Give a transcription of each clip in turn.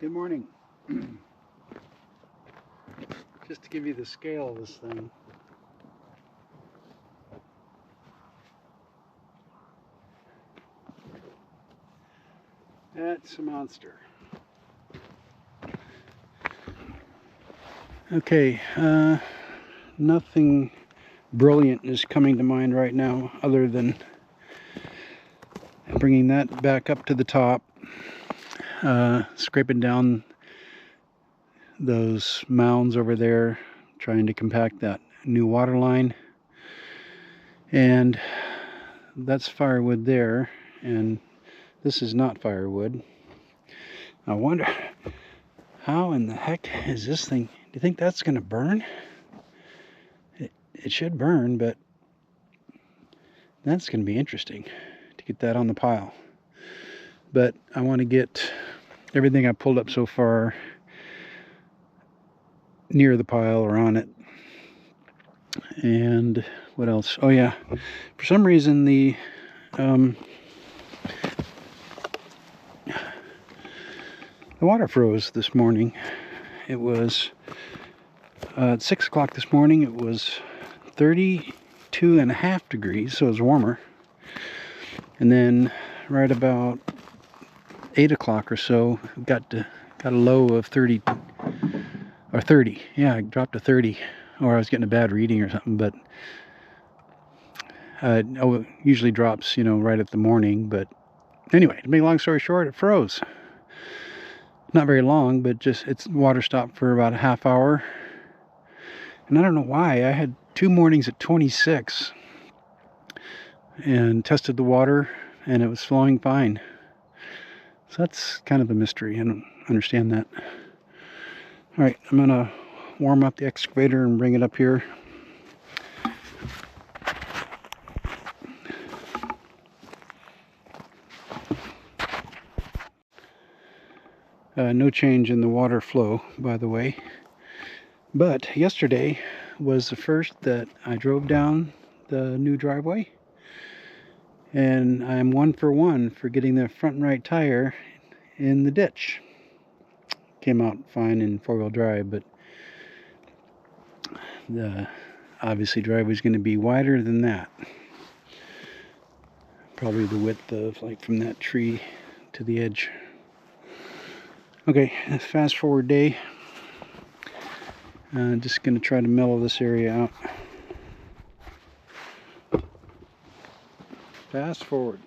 Good morning. Just to give you the scale of this thing. That's a monster. Okay, nothing brilliant is coming to mind right now other than bringing that back up to the top, scraping down those mounds over there, trying to compact that new water line. And that's firewood there, and this is not firewood. I wonder, how in the heck is this thing? Do you think that's going to burn? It should burn, but that's going to be interesting to get that on the pile. But I want to get everything I pulled up so far near the pile or on it. And what else? Oh yeah, for some reason the water froze this morning. It was at 6 o'clock this morning. It was 32.5 degrees, so it was warmer. And then right about 8 o'clock or so, got a low of 30. Yeah, I dropped to 30, or I was getting a bad reading or something. But it usually drops, right at the morning. But anyway, to make a long story short, it froze. Not very long, but its water stopped for about a half hour. And I don't know why. I had 2 mornings at 26 and tested the water, and it was flowing fine. So that's kind of a mystery. I don't understand that. All right, I'm going to warm up the excavator and bring it up here. No change in the water flow, by the way. But yesterday was the first that I drove down the new driveway. And I'm 1 for 1 for getting the front right tire in the ditch. Came out fine in 4-wheel drive, but the obviously driveway is going to be wider than that. Probably the width of like from that tree to the edge. Okay, fast forward day. Just going to try to mellow this area out. Fast forward.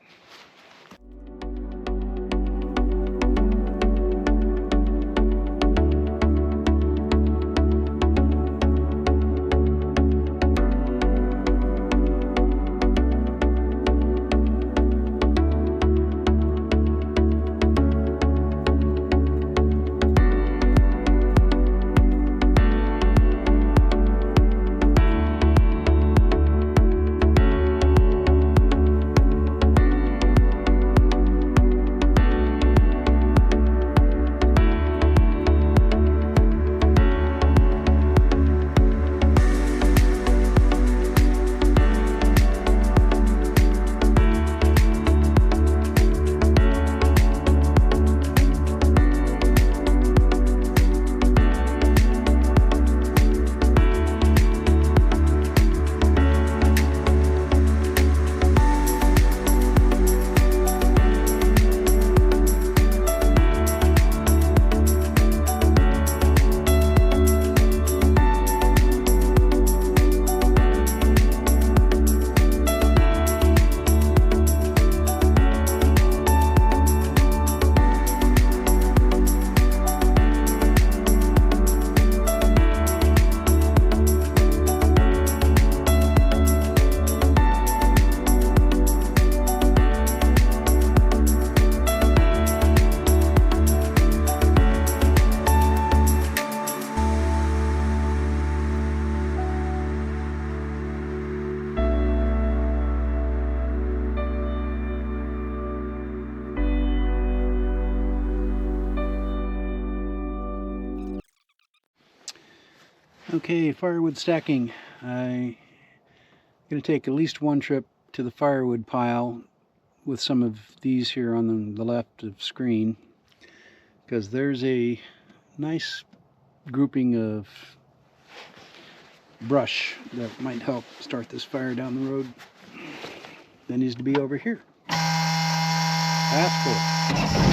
Okay, firewood stacking. I'm going to take at least one trip to the firewood pile with some of these here on the left of screen, because there's a nice grouping of brush that might help start this fire down the road. That needs to be over here. Ask for it.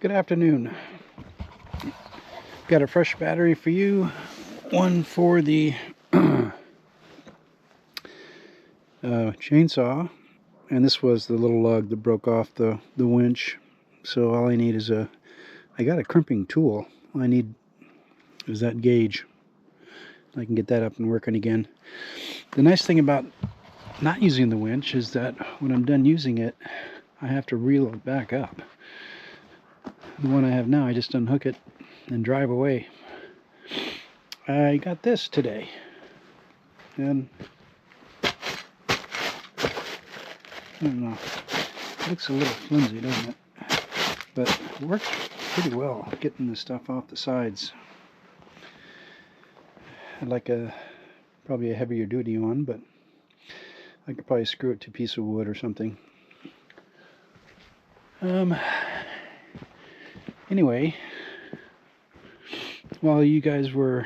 Good afternoon. Got a fresh battery for you, one for the chainsaw, and this was the little lug that broke off the winch. So all I need is I got a crimping tool. All I need is that gauge. I can get that up and working again. The nice thing about not using the winch is that when I'm done using it, I have to reel it back up. The one I have now, I just unhook it and drive away. I got this today, and I don't know, it looks a little flimsy, doesn't it? but it works pretty well getting the stuff off the sides. I'd like probably a heavier duty one, but I could probably screw it to a piece of wood or something. Anyway, while you guys were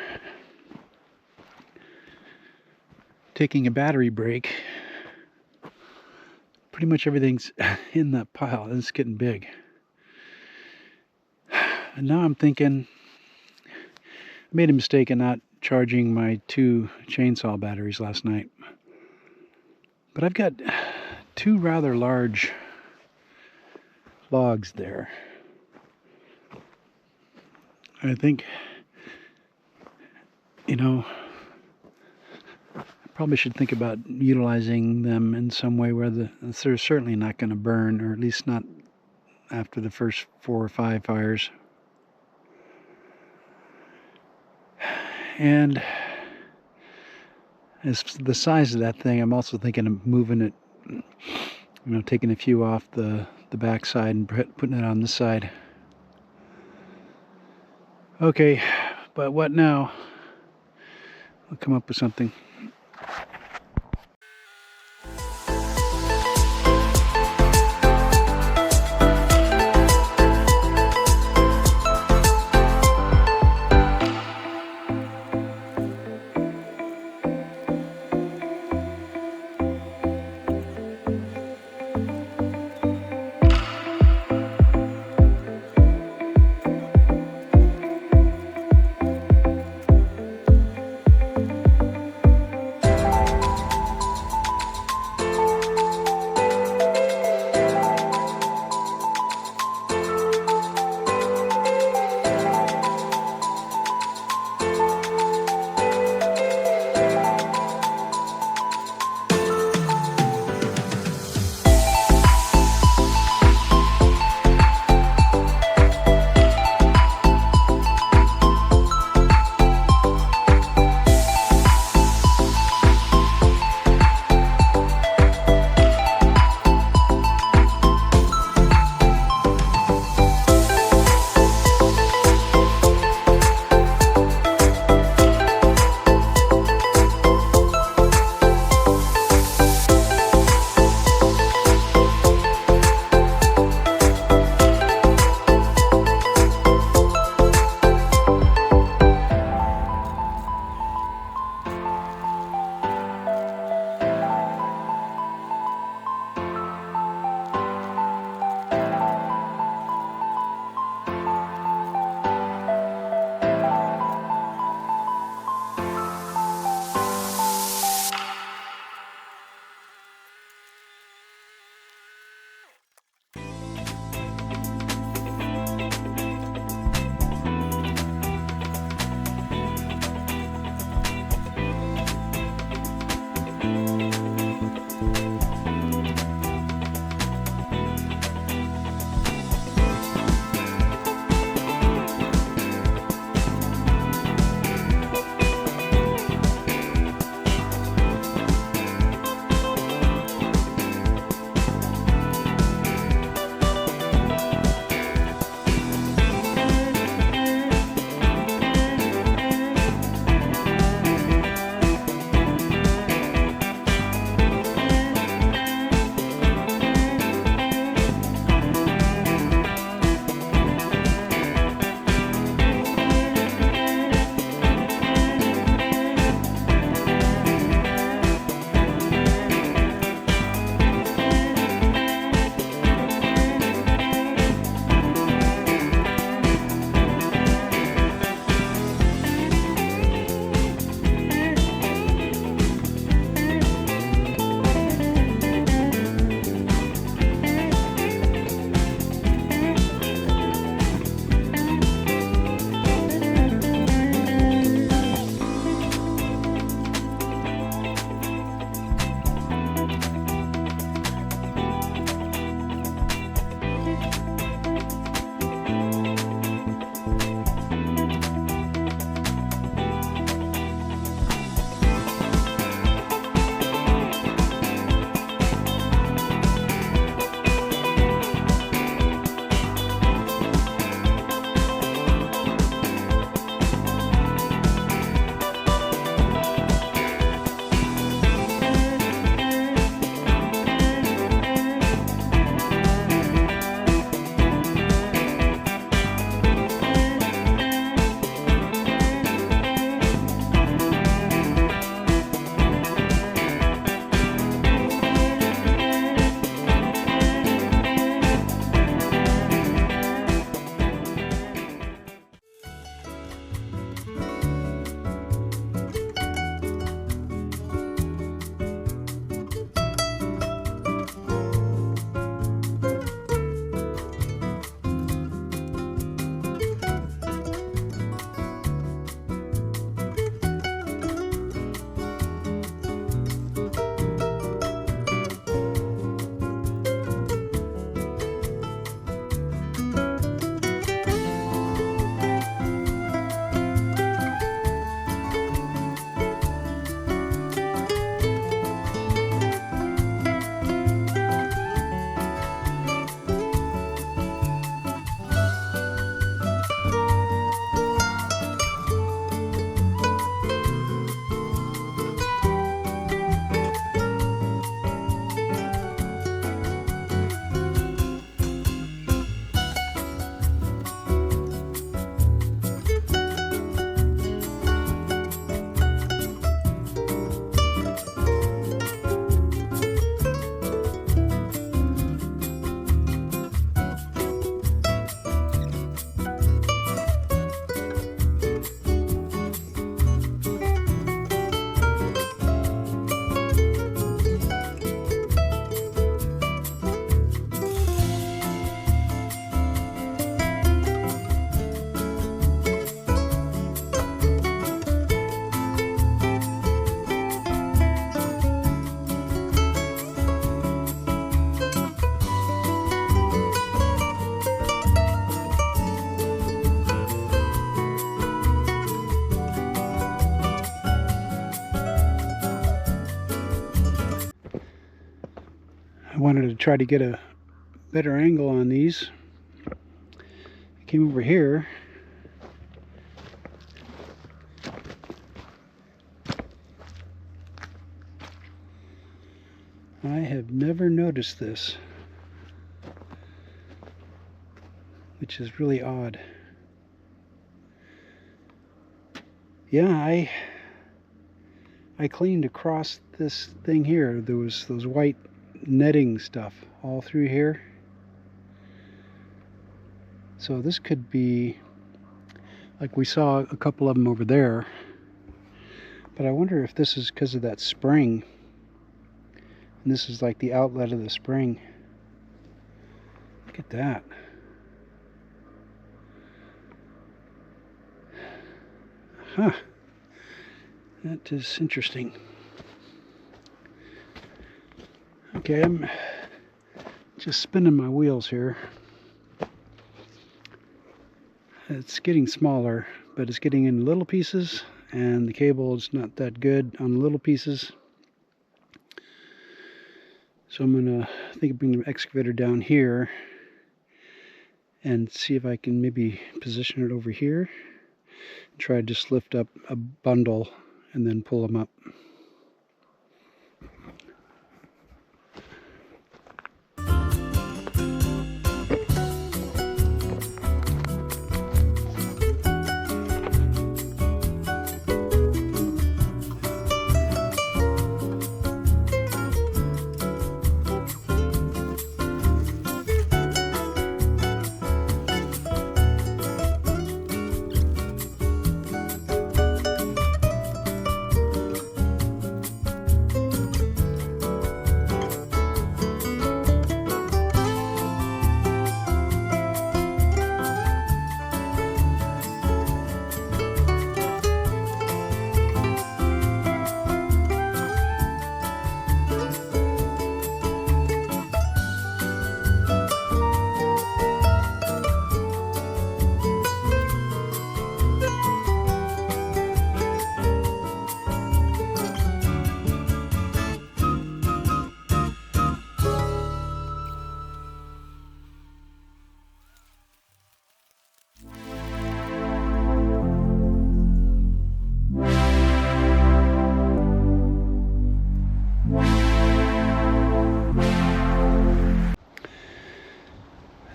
taking a battery break, pretty much everything's in that pile. It's getting big. And now I'm thinking, I made a mistake in not charging my 2 chainsaw batteries last night. But I've got 2 rather large logs there. I think, I probably should think about utilizing them in some way where they're certainly not going to burn, or at least not after the first 4 or 5 fires. And as the size of that thing, I'm also thinking of moving it, taking a few off the back side and putting it on this side. Okay, but what now? I'll come up with something. I wanted to try to get a better angle on these. I came over here. I have never noticed this, which is really odd. Yeah, I cleaned across this thing here. There was those white netting stuff all through here. So this could be, like we saw a couple of them over there. But I wonder if this is because of that spring. And this is like the outlet of the spring. Look at that. Huh. That is interesting. Okay, I'm just spinning my wheels here. It's getting smaller, but it's getting in little pieces, and the cable is not that good on little pieces. So I'm gonna bring the excavator down here and see if I can maybe position it over here. Try to just lift up a bundle and then pull them up.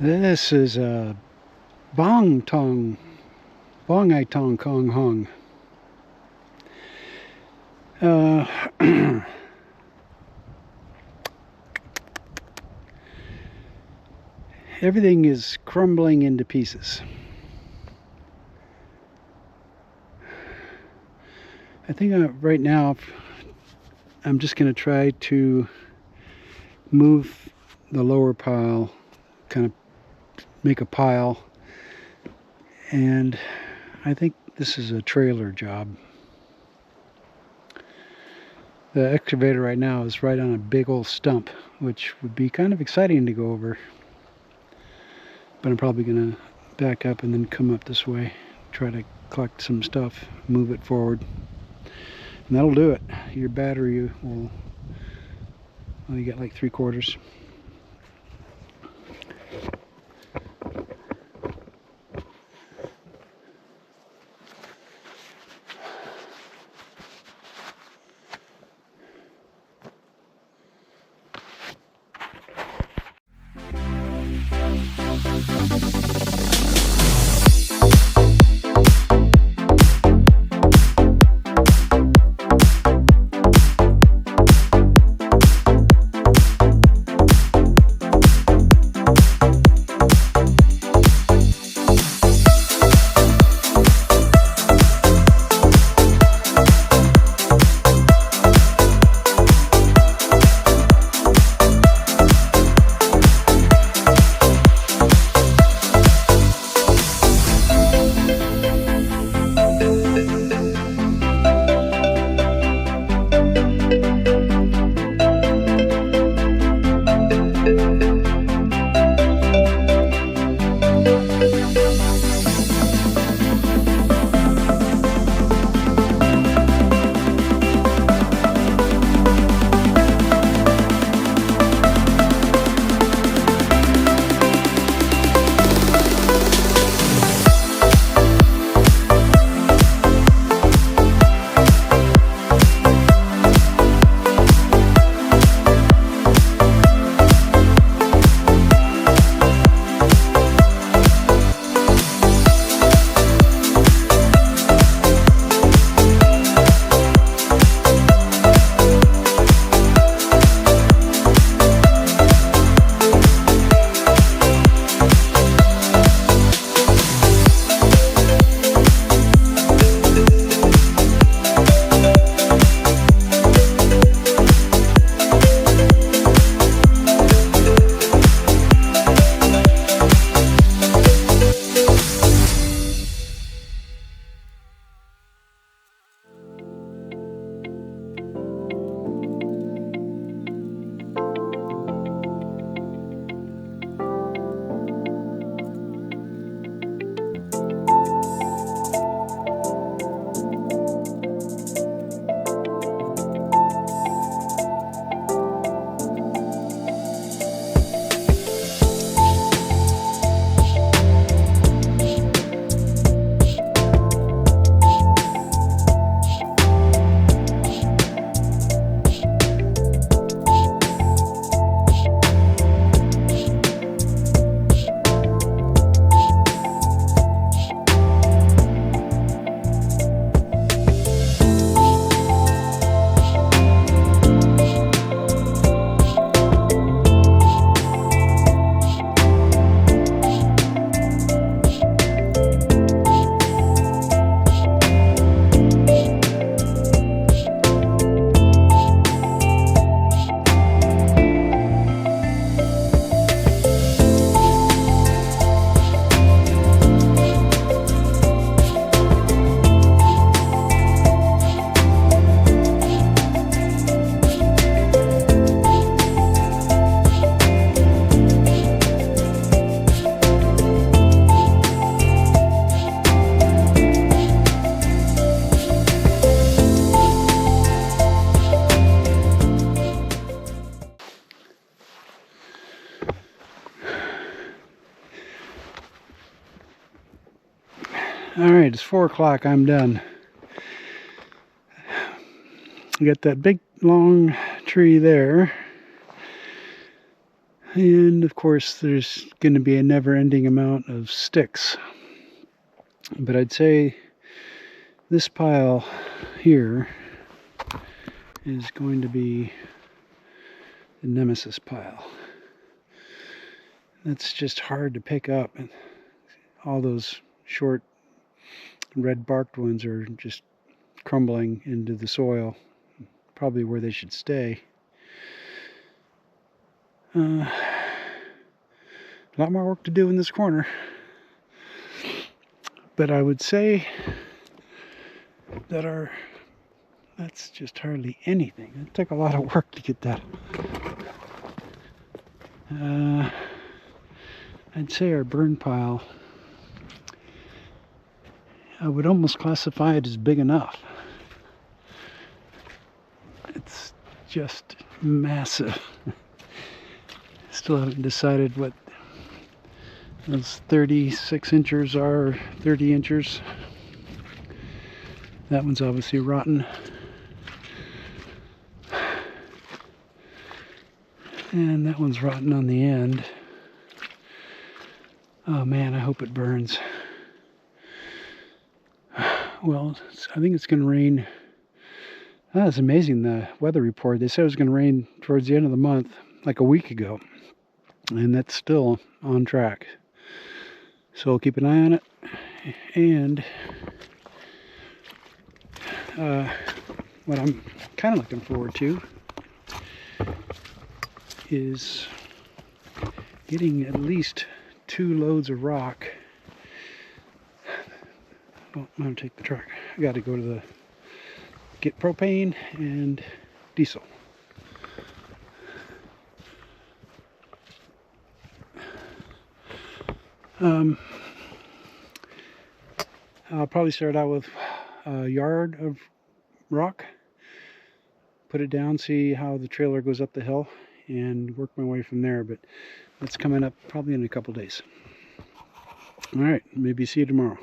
This is a bong ai tong kong hong. Everything is crumbling into pieces. I think right now I'm just going to try to move the lower pile, kind of make a pile, and I think this is a trailer job. The excavator right now is right on a big old stump, which would be kind of exciting to go over, but I'm probably going to back up and then come up this way, try to collect some stuff, move it forward, and that'll do it. Your battery will, well, you get like 3/4. Alright, it's 4 o'clock. I'm done. We got that big long tree there. And of course there's going to be a never-ending amount of sticks. But I'd say this pile here is going to be the nemesis pile. That's just hard to pick up. And all those short red barked ones are just crumbling into the soil, probably where they should stay. A lot more work to do in this corner, but I would say that that's just hardly anything. It took a lot of work to get that. I'd say our burn pile, I would almost classify it as big enough. It's just massive. Still haven't decided what those 36 inches are, or 30 inches. That one's obviously rotten. And that one's rotten on the end. Oh man, I hope it burns. Well, I think it's going to rain. That's amazing, the weather report. They said it was going to rain towards the end of the month, like a week ago. And that's still on track. So we'll keep an eye on it. And what I'm kind of looking forward to is getting at least 2 loads of rock. Well, I'm going to take the truck. I got to go to get propane and diesel. I'll probably start out with a yard of rock, put it down, see how the trailer goes up the hill, and work my way from there. But that's coming up probably in a couple days. All right, maybe see you tomorrow.